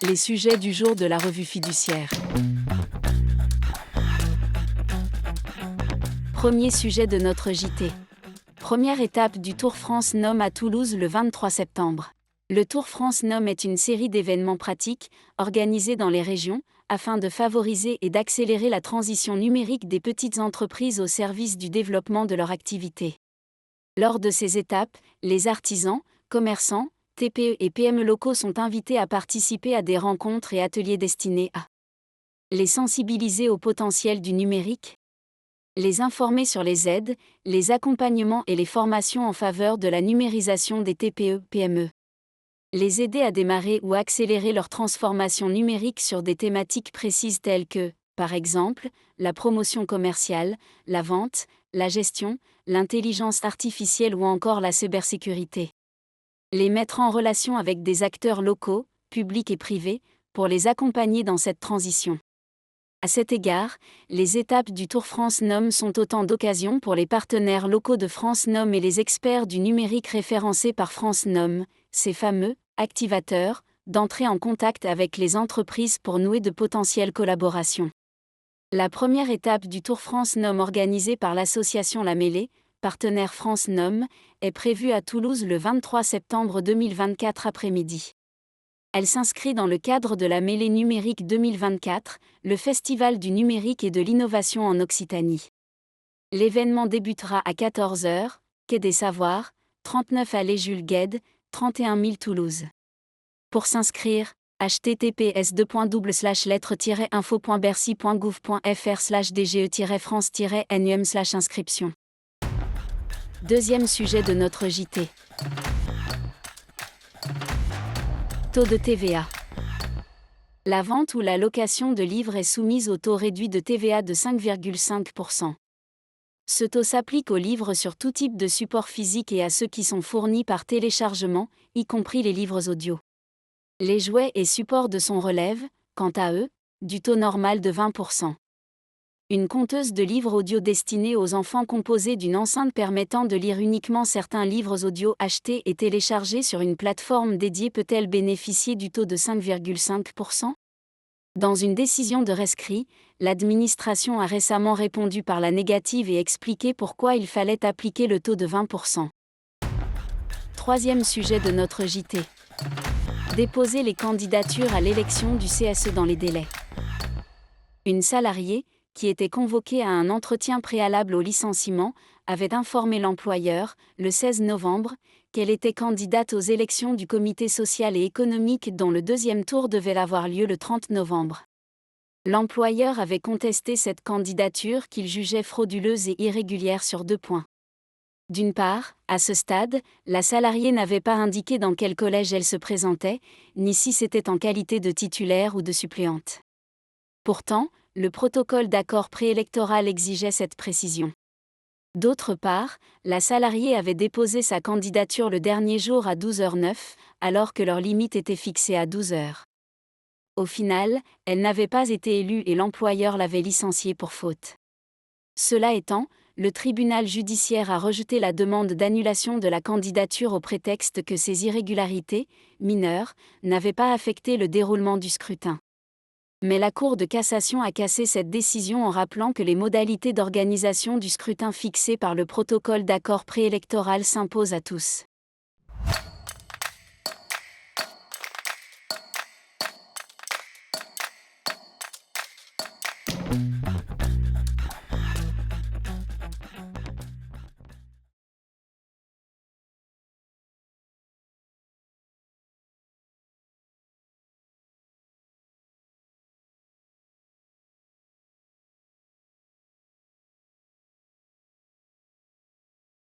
Les sujets du jour de la revue fiduciaire. Premier sujet de notre JT. Première étape du Tour France Nome à Toulouse le 23 septembre. Le Tour France Nome est une série d'événements pratiques, organisés dans les régions, afin de favoriser et d'accélérer la transition numérique des petites entreprises au service du développement de leur activité. Lors de ces étapes, les artisans, commerçants, TPE et PME locaux sont invités à participer à des rencontres et ateliers destinés à les sensibiliser au potentiel du numérique, les informer sur les aides, les accompagnements et les formations en faveur de la numérisation des TPE-PME, les aider à démarrer ou accélérer leur transformation numérique sur des thématiques précises telles que, par exemple, la promotion commerciale, la vente, la gestion, l'intelligence artificielle ou encore la cybersécurité. Les mettre en relation avec des acteurs locaux, publics et privés, pour les accompagner dans cette transition. À cet égard, les étapes du Tour France Nome sont autant d'occasions pour les partenaires locaux de France Nome et les experts du numérique référencés par France Nome, ces fameux activateurs, d'entrer en contact avec les entreprises pour nouer de potentielles collaborations. La première étape du Tour France Nome organisée par l'association La Mêlée, partenaire France Nome, est prévue à Toulouse le 23 septembre 2024 après-midi. Elle s'inscrit dans le cadre de la Mêlée numérique 2024, le festival du numérique et de l'innovation en Occitanie. L'événement débutera à 14h, quai des Savoirs, 39 allée Jules Guesde, 31 000 Toulouse. Pour s'inscrire, https://lettre-info.bercy.gouv.fr/dge-france-num/inscription. Deuxième sujet de notre JT. Taux de TVA. La vente ou la location de livres est soumise au taux réduit de TVA de 5,5%. Ce taux s'applique aux livres sur tout type de support physique et à ceux qui sont fournis par téléchargement, y compris les livres audio. Les jouets et supports de son relèvent, quant à eux, du taux normal de 20%. Une conteuse de livres audio destinée aux enfants composée d'une enceinte permettant de lire uniquement certains livres audio achetés et téléchargés sur une plateforme dédiée peut-elle bénéficier du taux de 5,5%? Dans une décision de rescrit, l'administration a récemment répondu par la négative et expliqué pourquoi il fallait appliquer le taux de 20%. Troisième sujet de notre JT. Déposer les candidatures à l'élection du CSE dans les délais. Une salariée, qui était convoquée à un entretien préalable au licenciement, avait informé l'employeur, le 16 novembre, qu'elle était candidate aux élections du comité social et économique dont le deuxième tour devait avoir lieu le 30 novembre. L'employeur avait contesté cette candidature qu'il jugeait frauduleuse et irrégulière sur 2 points. D'une part, à ce stade, la salariée n'avait pas indiqué dans quel collège elle se présentait, ni si c'était en qualité de titulaire ou de suppléante. Pourtant, le protocole d'accord préélectoral exigeait cette précision. D'autre part, la salariée avait déposé sa candidature le dernier jour à 12h09, alors que leur limite était fixée à 12h. Au final, elle n'avait pas été élue et l'employeur l'avait licenciée pour faute. Cela étant, le tribunal judiciaire a rejeté la demande d'annulation de la candidature au prétexte que ces irrégularités, mineures, n'avaient pas affecté le déroulement du scrutin. Mais la Cour de cassation a cassé cette décision en rappelant que les modalités d'organisation du scrutin fixées par le protocole d'accord préélectoral s'imposent à tous.